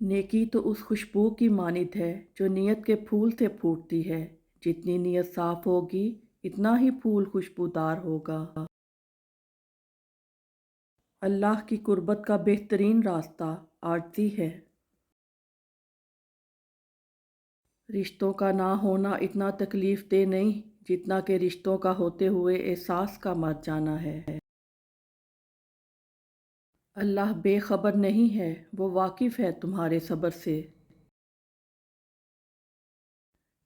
नेकी तो उस खुशबू की मानित है जो नीयत के फूल से फूटती है। जितनी नीयत साफ होगी, इतना ही फूल खुशबूदार होगा। अल्लाह की कुर्बत का बेहतरीन रास्ता आरज़ी है। रिश्तों का ना होना इतना तकलीफ दे नहीं, जितना कि रिश्तों का होते हुए एहसास का मर जाना है। अल्लाह बेखबर नहीं है, वो वाकिफ़ है तुम्हारे सब्र से।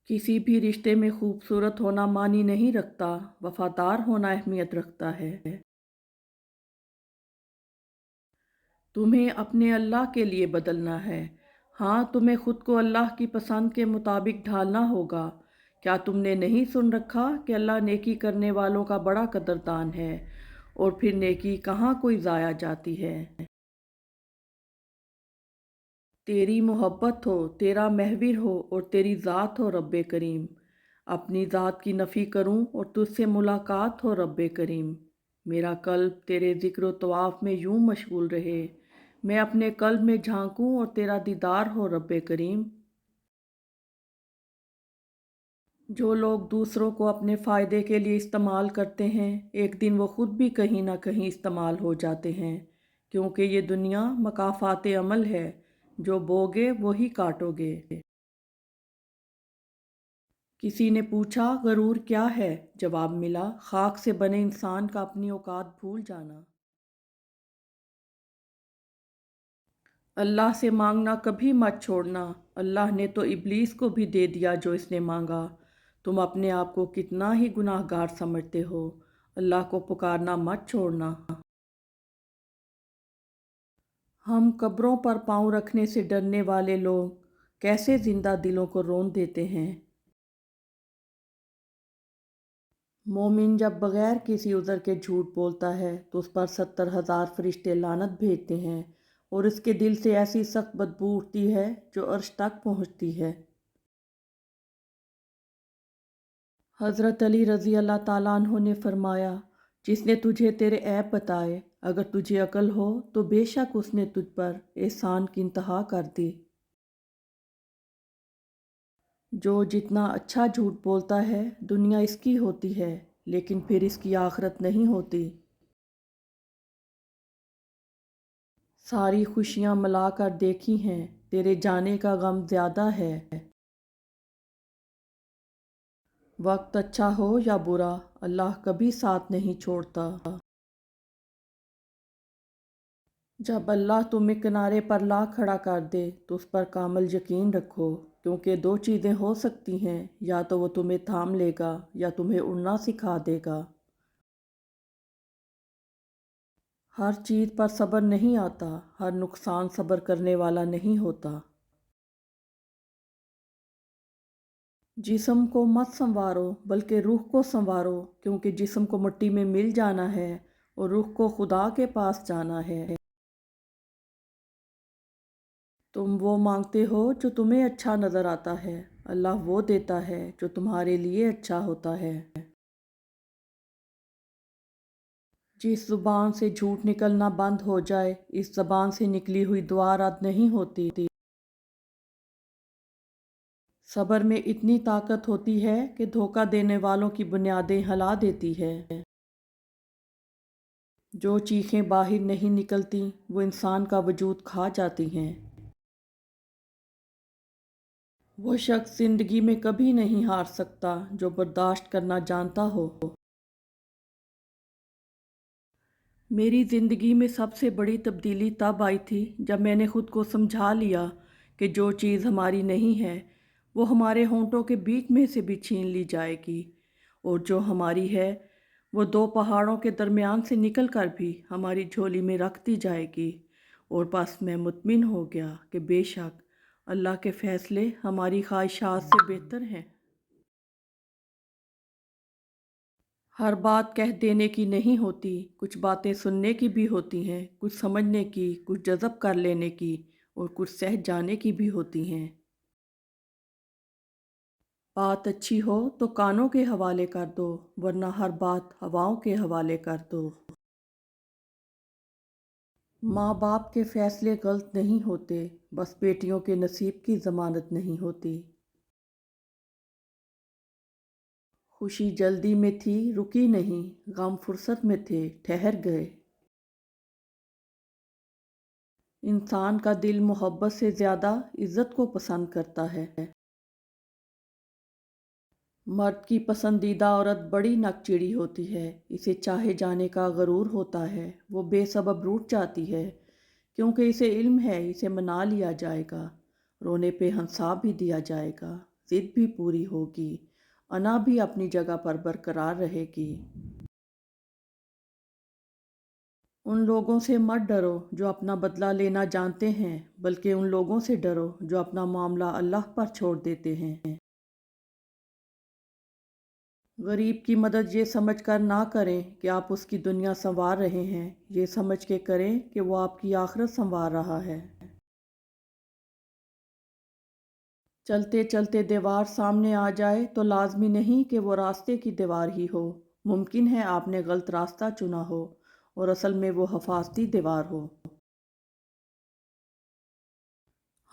किसी भी रिश्ते में खूबसूरत होना मानी नहीं रखता, वफादार होना अहमियत रखता है। तुम्हें अपने अल्लाह के लिए बदलना है। हाँ, तुम्हें खुद को अल्लाह की पसंद के मुताबिक ढालना होगा। क्या तुमने नहीं सुन रखा कि अल्लाह नेकी करने वालों का बड़ा कदरदान है, और फिर नेकी कहाँ कोई ज़ाया जाती है। तेरी मोहब्बत हो, तेरा महविर हो और तेरी ज़ात हो रब्बे करीम। अपनी ज़ात की नफ़ी करूं और तुझसे मुलाकात हो रब्बे करीम। मेरा कल्ब तेरे ज़िक्र व तवाफ़ में यूं मशगूल रहे। मैं अपने कल्ब में झांकूं और तेरा दीदार हो रब्बे करीम। जो लोग दूसरों को अपने फ़ायदे के लिए इस्तेमाल करते हैं, एक दिन वो ख़ुद भी कहीं ना कहीं इस्तेमाल हो जाते हैं, क्योंकि ये दुनिया मकाफ़ात अमल है। जो बोगे वही काटोगे। किसी ने पूछा, गरूर क्या है? जवाब मिला, खाक से बने इंसान का अपनी औकात भूल जाना। अल्लाह से मांगना कभी मत छोड़ना। अल्लाह ने तो इब्लीस को भी दे दिया जो इसने मांगा। तुम अपने आप को कितना ही गुनाहगार समझते हो। अल्लाह को पुकारना मत छोड़ना। हम कब्रों पर पाँव रखने से डरने वाले लोग कैसे जिंदा दिलों को रोन देते हैं। मोमिन जब बगैर किसी उज़र के झूठ बोलता है तो उस पर 70,000 फरिश्ते लानत भेजते हैं, और उसके दिल से ऐसी सख्त बदबू उठती है जो अर्श तक पहुँचती है। हज़रत अली रज़ी अल्लाह ताला अन्हु ने फरमाया, जिसने तुझे तेरे ऐब बताए, अगर तुझे अकल हो तो बेशक उसने तुझ पर एहसान की इंतहा कर दी। जो जितना अच्छा झूठ बोलता है, दुनिया इसकी होती है, लेकिन फिर इसकी आखिरत नहीं होती। सारी खुशियाँ मिला कर देखी हैं, तेरे जाने का गम ज़्यादा है। वक्त अच्छा हो या बुरा, अल्लाह कभी साथ नहीं छोड़ता। जब अल्लाह तुम्हें किनारे पर ला खड़ा कर दे तो उस पर कामल यकीन रखो, क्योंकि दो चीज़ें हो सकती हैं, या तो वो तुम्हें थाम लेगा या तुम्हें उड़ना सिखा देगा। हर चीज़ पर सब्र नहीं आता, हर नुकसान सब्र करने वाला नहीं होता। जिस्म को मत संवारो बल्कि रूह को संवारो, क्योंकि जिस्म को मिट्टी में मिल जाना है और रूह को खुदा के पास जाना है। तुम वो मांगते हो जो तुम्हें अच्छा नज़र आता है, अल्लाह वो देता है जो तुम्हारे लिए अच्छा होता है। जिस ज़ुबान से झूठ निकलना बंद हो जाए, इस ज़बान से निकली हुई दुआ रद्द नहीं होती। सब्र में इतनी ताकत होती है कि धोखा देने वालों की बुनियादें हिला देती है। जो चीखें बाहर नहीं निकलती, वो इंसान का वजूद खा जाती हैं। वो शख्स ज़िंदगी में कभी नहीं हार सकता जो बर्दाश्त करना जानता हो। मेरी ज़िंदगी में सबसे बड़ी तब्दीली तब आई थी जब मैंने ख़ुद को समझा लिया कि जो चीज़ हमारी नहीं है वो हमारे होंठों के बीच में से भी छीन ली जाएगी, और जो हमारी है वो दो पहाड़ों के दरमियान से निकल कर भी हमारी झोली में रख दी जाएगी। और बस मैं मुतमिन हो गया कि बेशक अल्लाह के फ़ैसले हमारी ख्वाहिशात से बेहतर हैं। हर बात कह देने की नहीं होती, कुछ बातें सुनने की भी होती हैं, कुछ समझने की, कुछ जज़ब कर लेने की और कुछ सह जाने की भी होती हैं। बात अच्छी हो तो कानों के हवाले कर दो, वरना हर बात हवाओं के हवाले कर दो। ماں باپ کے فیصلے غلط نہیں ہوتے، بس بیٹیوں کے نصیب کی ضمانت نہیں ہوتی۔ خوشی جلدی میں تھی رکی نہیں، غم فرصت میں تھے ٹھہر گئے۔ انسان کا دل محبت سے زیادہ عزت کو پسند کرتا ہے۔ مرد کی پسندیدہ عورت بڑی نک چڑی ہوتی ہے، اسے چاہے جانے کا غرور ہوتا ہے، وہ بے سبب روٹھ جاتی ہے، کیونکہ اسے علم ہے اسے منا لیا جائے گا، رونے پہ ہنسا بھی دیا جائے گا، ضد بھی پوری ہوگی، انا بھی اپنی جگہ پر برقرار رہے گی۔ ان لوگوں سے مت ڈرو جو اپنا بدلہ لینا جانتے ہیں، بلکہ ان لوگوں سے ڈرو جو اپنا معاملہ اللہ پر چھوڑ دیتے ہیں۔ غریب کی مدد یہ سمجھ کر نہ کریں کہ آپ اس کی دنیا سنوار رہے ہیں، یہ سمجھ کے کریں کہ وہ آپ کی آخرت سنوار رہا ہے۔ چلتے چلتے دیوار سامنے آ جائے تو لازمی نہیں کہ وہ راستے کی دیوار ہی ہو، ممکن ہے آپ نے غلط راستہ چنا ہو اور اصل میں وہ حفاظتی دیوار ہو۔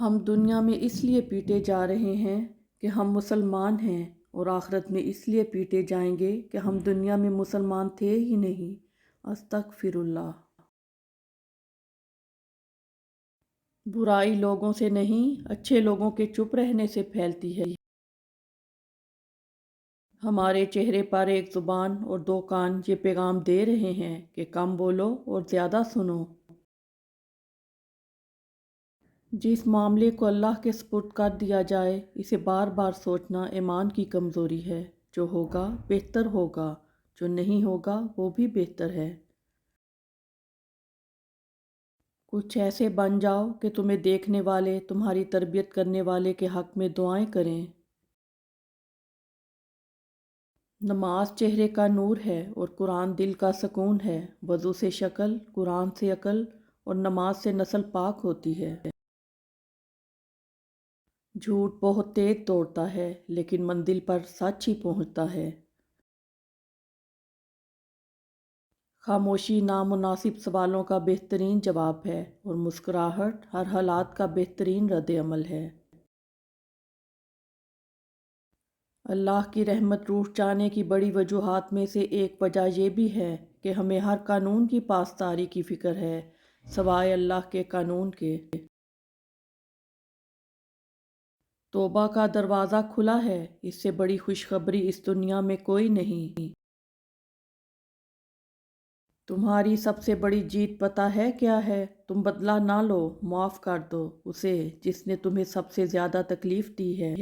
ہم دنیا میں اس لیے پیٹے جا رہے ہیں کہ ہم مسلمان ہیں، اور آخرت میں اس لیے پیٹے جائیں گے کہ ہم دنیا میں مسلمان تھے ہی نہیں۔ استغفر اللہ۔ برائی لوگوں سے نہیں، اچھے لوگوں کے چپ رہنے سے پھیلتی ہے۔ ہمارے چہرے پر ایک زبان اور دو کان یہ پیغام دے رہے ہیں کہ کم بولو اور زیادہ سنو۔ جس معاملے کو اللہ کے سپرد کر دیا جائے، اسے بار بار سوچنا ایمان کی کمزوری ہے۔ جو ہوگا بہتر ہوگا، جو نہیں ہوگا وہ بھی بہتر ہے۔ کچھ ایسے بن جاؤ کہ تمہیں دیکھنے والے تمہاری تربیت کرنے والے کے حق میں دعائیں کریں۔ نماز چہرے کا نور ہے اور قرآن دل کا سکون ہے۔ وضو سے شکل، قرآن سے عقل اور نماز سے نسل پاک ہوتی ہے۔ جھوٹ بہت تیز دوڑتا ہے لیکن منزل پر سچ ہی پہنچتا ہے۔ خاموشی نامناسب سوالوں کا بہترین جواب ہے اور مسکراہٹ ہر حالات کا بہترین رد عمل ہے۔ اللہ کی رحمت روٹھ جانے کی بڑی وجوہات میں سے ایک وجہ یہ بھی ہے کہ ہمیں ہر قانون کی پاسداری کی فکر ہے سوائے اللہ کے قانون کے۔ توبہ کا دروازہ کھلا ہے، اس سے بڑی خوشخبری اس دنیا میں کوئی نہیں۔ تمہاری سب سے بڑی جیت پتہ ہے کیا ہے؟ تم بدلہ نہ لو، معاف کر دو اسے جس نے تمہیں سب سے زیادہ تکلیف دی ہے۔